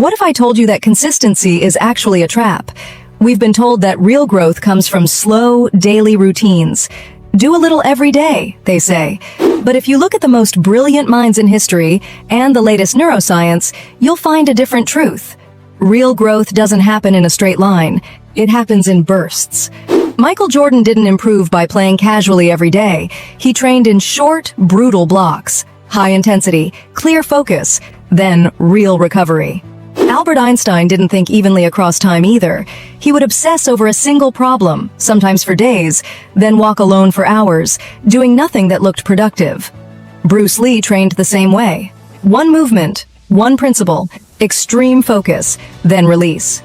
What if I told you that consistency is actually a trap? We've been told that real growth comes from slow, daily routines. Do a little every day, they say. But if you look at the most brilliant minds in history and the latest neuroscience, you'll find a different truth. Real growth doesn't happen in a straight line. It happens in bursts. Michael Jordan didn't improve by playing casually every day. He trained in short, brutal blocks, high intensity, clear focus, then real recovery. Albert Einstein didn't think evenly across time either. He would obsess over a single problem, sometimes for days, then walk alone for hours, doing nothing that looked productive. Bruce Lee trained the same way. One movement, one principle, extreme focus, then release.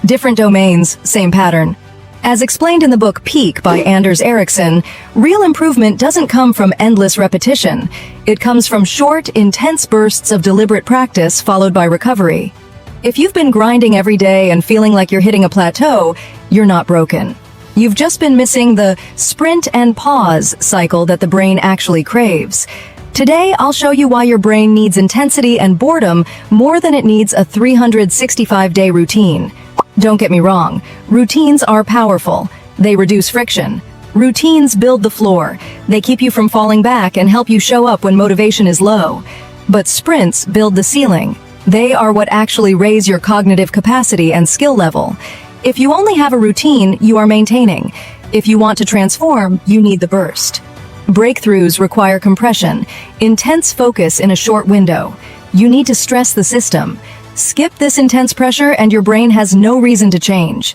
Different domains, same pattern. As explained in the book Peak by Anders Ericsson, real improvement doesn't come from endless repetition. It comes from short, intense bursts of deliberate practice followed by recovery. If you've been grinding every day and feeling like you're hitting a plateau, you're not broken. You've just been missing the sprint and pause cycle that the brain actually craves. Today, I'll show you why your brain needs intensity and boredom more than it needs a 365-day routine. Don't get me wrong, routines are powerful. They reduce friction. Routines build the floor. They keep you from falling back and help you show up when motivation is low. But sprints build the ceiling. They are what actually raise your cognitive capacity and skill level. If you only have a routine, you are maintaining. If you want to transform, you need the burst. Breakthroughs require compression, intense focus in a short window. You need to stress the system. Skip this intense pressure and your brain has no reason to change.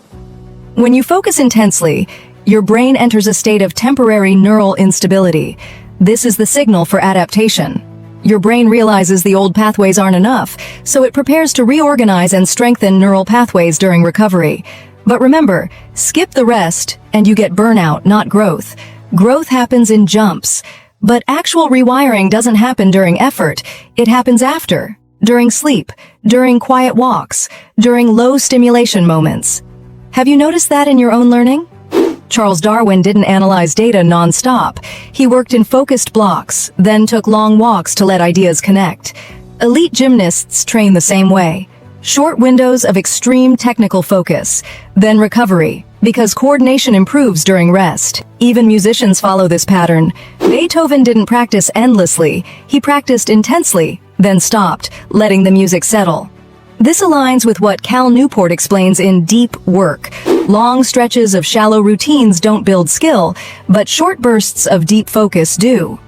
When you focus intensely, your brain enters a state of temporary neural instability. This is the signal for adaptation. Your brain realizes the old pathways aren't enough, so it prepares to reorganize and strengthen neural pathways during recovery. But remember, skip the rest and you get burnout, not growth. Growth happens in jumps. But actual rewiring doesn't happen during effort. It happens after, during sleep, during quiet walks, during low stimulation moments. Have you noticed that in your own learning? Charles Darwin didn't analyze data non-stop. He worked in focused blocks, then took long walks to let ideas connect. Elite gymnasts train the same way. Short windows of extreme technical focus, then recovery, because coordination improves during rest. Even musicians follow this pattern. Beethoven didn't practice endlessly. He practiced intensely, then stopped, letting the music settle. This aligns with what Cal Newport explains in Deep Work. Long stretches of shallow routines don't build skill, but short bursts of deep focus do.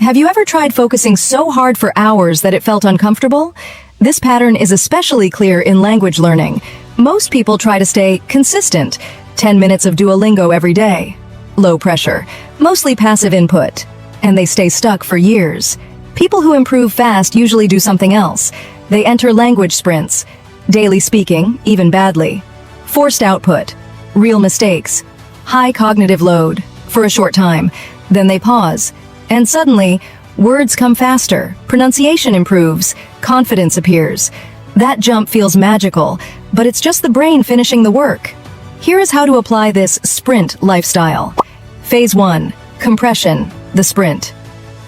Have you ever tried focusing so hard for hours that it felt uncomfortable? This pattern is especially clear in language learning. Most people try to stay consistent, 10 minutes of Duolingo every day. Low pressure, mostly passive input, and they stay stuck for years. People who improve fast usually do something else. They enter language sprints, daily speaking, even badly, forced output, real mistakes, high cognitive load, for a short time, then they pause, and suddenly, words come faster, pronunciation improves, confidence appears. That jump feels magical, but it's just the brain finishing the work. Here is how to apply this sprint lifestyle. Phase 1, compression, the sprint.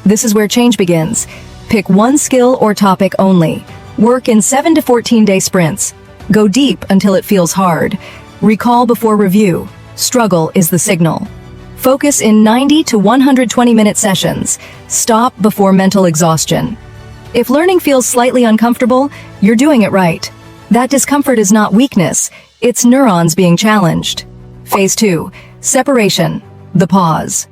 This is where change begins. Pick one skill or topic only. Work in 7 to 14-day sprints. Go deep until it feels hard. Recall before review. Struggle is the signal. Focus in 90 to 120-minute sessions. Stop before mental exhaustion. If learning feels slightly uncomfortable, you're doing it right. That discomfort is not weakness, it's neurons being challenged. Phase 2, separation, the pause.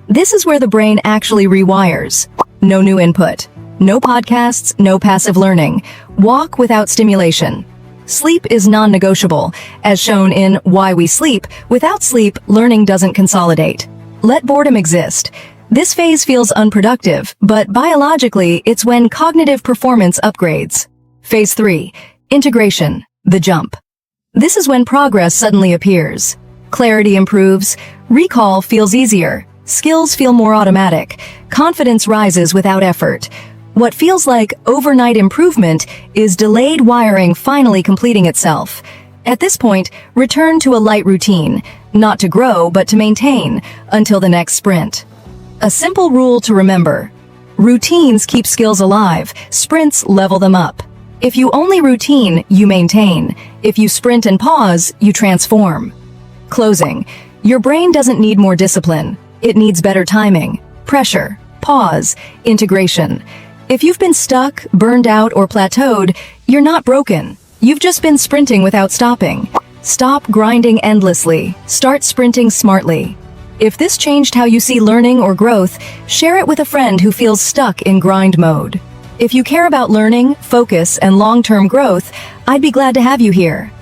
This is where the brain actually rewires. No new input. No podcasts, no passive learning. Walk without stimulation. Sleep is non-negotiable, as shown in Why We Sleep. Without sleep, learning doesn't consolidate. Let boredom exist. This phase feels unproductive, but biologically, it's when cognitive performance upgrades. Phase 3, integration, the jump. This is when progress suddenly appears. Clarity improves, recall feels easier, skills feel more automatic, confidence rises without effort. What feels like overnight improvement is delayed wiring finally completing itself. At this point, return to a light routine, not to grow but to maintain, until the next sprint. A simple rule to remember: routines keep skills alive, sprints level them up. If you only routine, you maintain. If you sprint and pause, you transform. Closing. Your brain doesn't need more discipline. It needs better timing, pressure, pause, integration. If you've been stuck, burned out, or plateaued, you're not broken. You've just been sprinting without stopping. Stop grinding endlessly. Start sprinting smartly. If this changed how you see learning or growth, share it with a friend who feels stuck in grind mode. If you care about learning, focus, and long-term growth, I'd be glad to have you here.